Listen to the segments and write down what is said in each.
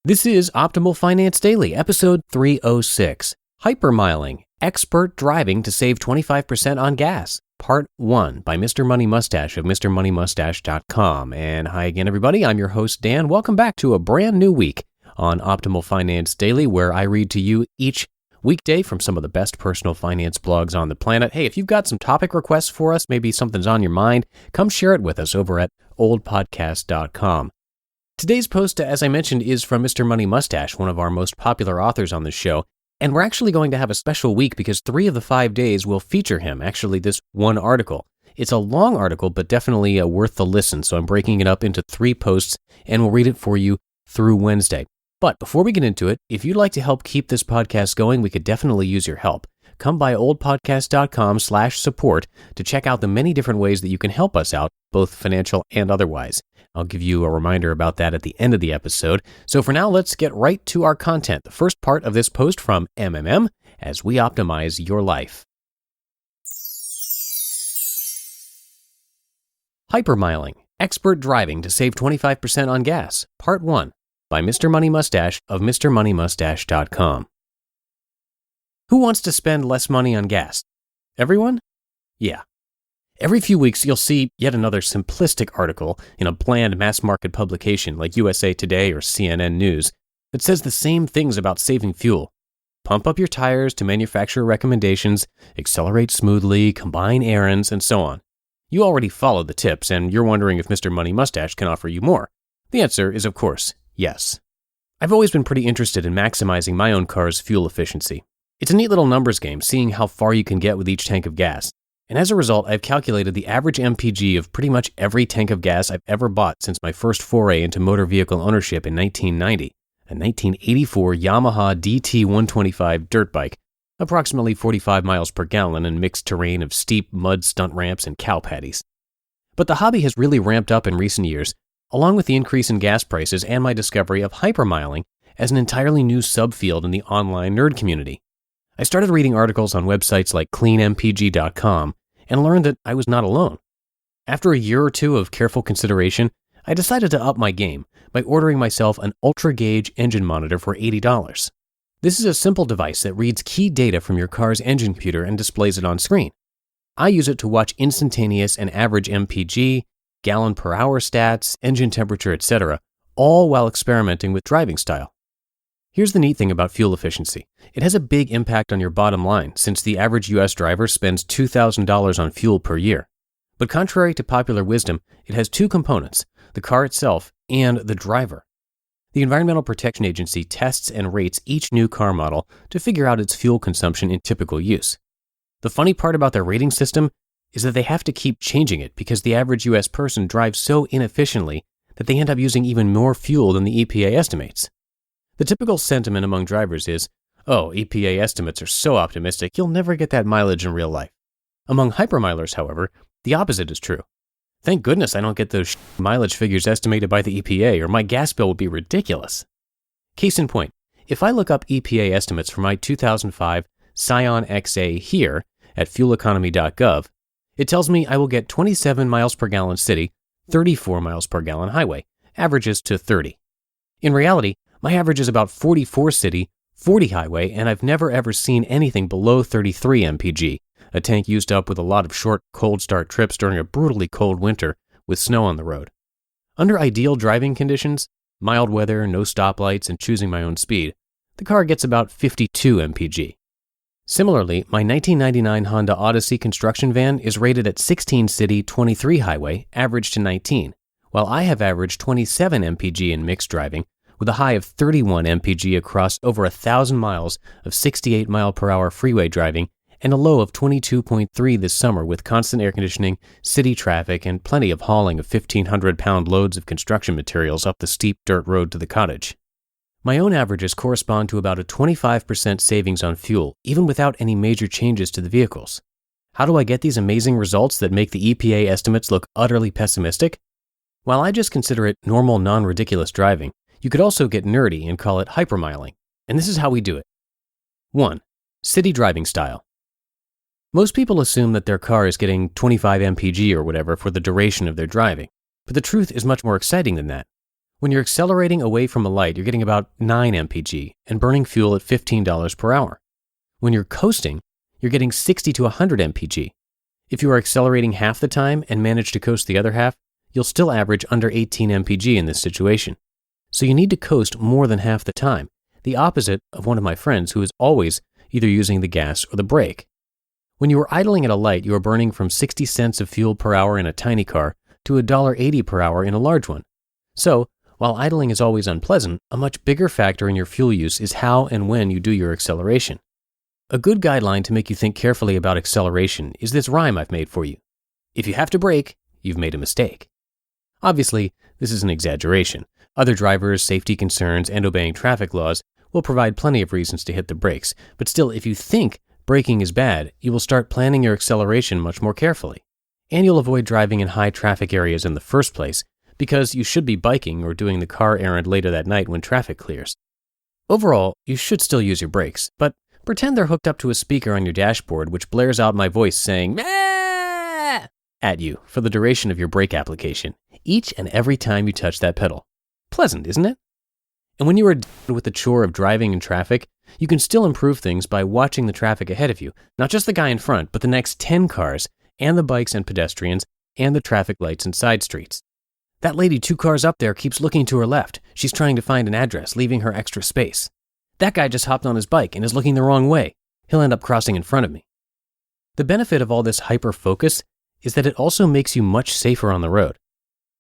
This is Optimal Finance Daily, episode 306, Hypermiling, Expert Driving to Save 25% on Gas, Part 1 by Mr. Money Mustache of MrMoneyMustache.com. And hi again, everybody. I'm your host, Dan. Welcome back to a brand new week on Optimal Finance Daily, where I read to you each weekday from some of the best personal finance blogs on the planet. Hey, if you've got some topic requests for us, maybe something's on your mind, come share it with us over at oldpodcast.com. Today's post, as I mentioned, is from Mr. Money Mustache, one of our most popular authors on the show, and we're actually going to have a special week because 3 of the 5 days will feature him, actually this one article. It's a long article, but definitely worth the listen, so I'm breaking it up into 3 posts, and we'll read it for you through Wednesday. But before we get into it, if you'd like to help keep this podcast going, we could definitely use your help. Come by oldpodcast.com/support to check out the many different ways that you can help us out, both financial and otherwise. I'll give you a reminder about that at the end of the episode. So for now, let's get right to our content. The first part of this post from MMM as we optimize your life. Hypermiling, Expert Driving to Save 25% on Gas, Part 1 by Mr. Money Mustache of MrMoneyMustache.com. Who wants to spend less money on gas? Everyone? Yeah. Every few weeks, you'll see yet another simplistic article in a bland mass-market publication like USA Today or CNN News that says the same things about saving fuel. Pump up your tires to manufacturer recommendations, accelerate smoothly, combine errands, and so on. You already followed the tips, and you're wondering if Mr. Money Mustache can offer you more. The answer is, of course, yes. I've always been pretty interested in maximizing my own car's fuel efficiency. It's a neat little numbers game, seeing how far you can get with each tank of gas. And as a result, I've calculated the average MPG of pretty much every tank of gas I've ever bought since my first foray into motor vehicle ownership in 1990, a 1984 Yamaha DT125 dirt bike, approximately 45 miles per gallon in mixed terrain of steep mud stunt ramps and cow patties. But the hobby has really ramped up in recent years, along with the increase in gas prices and my discovery of hypermiling as an entirely new subfield in the online nerd community. I started reading articles on websites like cleanmpg.com and learned that I was not alone. After a year or two of careful consideration, I decided to up my game by ordering myself an ultra-gauge engine monitor for $80. This is a simple device that reads key data from your car's engine computer and displays it on screen. I use it to watch instantaneous and average MPG, gallon per hour stats, engine temperature, etc., all while experimenting with driving style. Here's the neat thing about fuel efficiency. It has a big impact on your bottom line, since the average U.S. driver spends $2,000 on fuel per year. But contrary to popular wisdom, it has 2 components, the car itself and the driver. The Environmental Protection Agency tests and rates each new car model to figure out its fuel consumption in typical use. The funny part about their rating system is that they have to keep changing it because the average U.S. person drives so inefficiently that they end up using even more fuel than the EPA estimates. The typical sentiment among drivers is, oh, EPA estimates are so optimistic, you'll never get that mileage in real life. Among hypermilers, however, the opposite is true. Thank goodness I don't get those mileage figures estimated by the EPA, or my gas bill would be ridiculous. Case in point, if I look up EPA estimates for my 2005 Scion XA here at fueleconomy.gov, it tells me I will get 27 miles per gallon city, 34 miles per gallon highway, averages to 30. In reality, my average is about 44 city, 40 highway, and I've never ever seen anything below 33 mpg, a tank used up with a lot of short, cold start trips during a brutally cold winter with snow on the road. Under ideal driving conditions, mild weather, no stoplights, and choosing my own speed, the car gets about 52 mpg. Similarly, my 1999 Honda Odyssey construction van is rated at 16 city, 23 highway, average to 19, while I have averaged 27 mpg in mixed driving, with a high of 31 mpg across over 1,000 miles of 68 mile per hour freeway driving and a low of 22.3 this summer with constant air conditioning, city traffic, and plenty of hauling of 1,500-pound loads of construction materials up the steep dirt road to the cottage. My own averages correspond to about a 25% savings on fuel, even without any major changes to the vehicles. How do I get these amazing results that make the EPA estimates look utterly pessimistic? While I just consider it normal, non-ridiculous driving, you could also get nerdy and call it hypermiling, and this is how we do it. 1. City driving style. Most people assume that their car is getting 25 mpg or whatever for the duration of their driving, but the truth is much more exciting than that. When you're accelerating away from a light, you're getting about 9 mpg and burning fuel at $15 per hour. When you're coasting, you're getting 60 to 100 mpg. If you are accelerating half the time and manage to coast the other half, you'll still average under 18 mpg in this situation. So you need to coast more than half the time, the opposite of one of my friends who is always either using the gas or the brake. When you are idling at a light, you are burning from 60 cents of fuel per hour in a tiny car to $1.80 per hour in a large one. So, while idling is always unpleasant, a much bigger factor in your fuel use is how and when you do your acceleration. A good guideline to make you think carefully about acceleration is this rhyme I've made for you. If you have to brake, you've made a mistake. Obviously, this is an exaggeration. Other drivers, safety concerns, and obeying traffic laws will provide plenty of reasons to hit the brakes, but still, if you think braking is bad, you will start planning your acceleration much more carefully. And you'll avoid driving in high traffic areas in the first place, because you should be biking or doing the car errand later that night when traffic clears. Overall, you should still use your brakes, but pretend they're hooked up to a speaker on your dashboard which blares out my voice saying "Meh!" at you for the duration of your brake application, each and every time you touch that pedal. Pleasant, isn't it? And when you are done with the chore of driving in traffic, you can still improve things by watching the traffic ahead of you, not just the guy in front, but the next 10 cars, and the bikes and pedestrians, and the traffic lights and side streets. That lady 2 cars up there keeps looking to her left. She's trying to find an address, leaving her extra space. That guy just hopped on his bike and is looking the wrong way. He'll end up crossing in front of me. The benefit of all this hyper-focus is that it also makes you much safer on the road.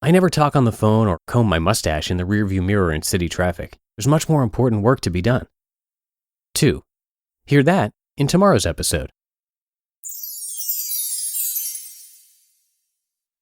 I never talk on the phone or comb my mustache in the rearview mirror in city traffic. There's much more important work to be done. 2. Hear that in tomorrow's episode.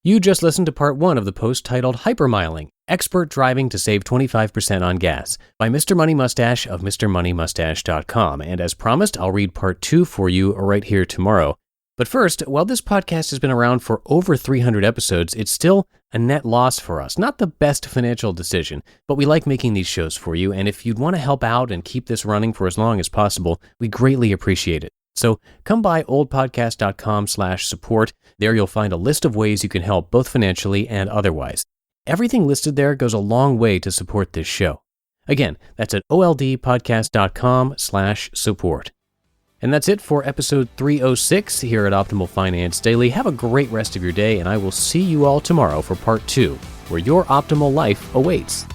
You just listened to part 1 of the post titled Hypermiling, Expert Driving to Save 25% on Gas by Mr. Money Mustache of MrMoneyMustache.com. And as promised, I'll read part 2 for you right here tomorrow. But first, while this podcast has been around for over 300 episodes, it's still a net loss for us. Not the best financial decision, but we like making these shows for you. And if you'd want to help out and keep this running for as long as possible, we greatly appreciate it. So come by oldpodcast.com/support. There you'll find a list of ways you can help both financially and otherwise. Everything listed there goes a long way to support this show. Again, that's at oldpodcast.com/support. And that's it for episode 306 here at Optimal Finance Daily. Have a great rest of your day, and I will see you all tomorrow for part 2, where your optimal life awaits.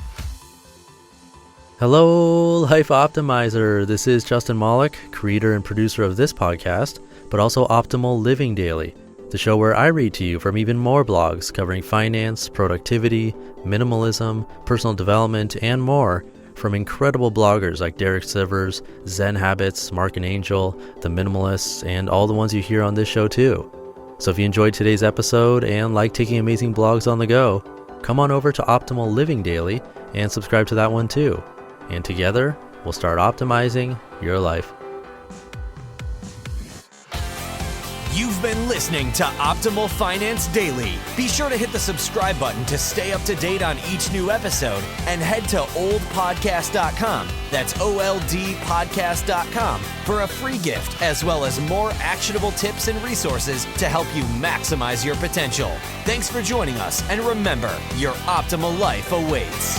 Hello, Life Optimizer. This is Justin Malik, creator and producer of this podcast, but also Optimal Living Daily, the show where I read to you from even more blogs covering finance, productivity, minimalism, personal development, and more from incredible bloggers like Derek Sivers, Zen Habits, Mark and Angel, The Minimalists, and all the ones you hear on this show too. So if you enjoyed today's episode and like taking amazing blogs on the go, come on over to Optimal Living Daily and subscribe to that one too. And together, we'll start optimizing your life. You've been listening to Optimal Finance Daily. Be sure to hit the subscribe button to stay up to date on each new episode and head to oldpodcast.com. That's OLDpodcast.com for a free gift as well as more actionable tips and resources to help you maximize your potential. Thanks for joining us, and remember, your optimal life awaits.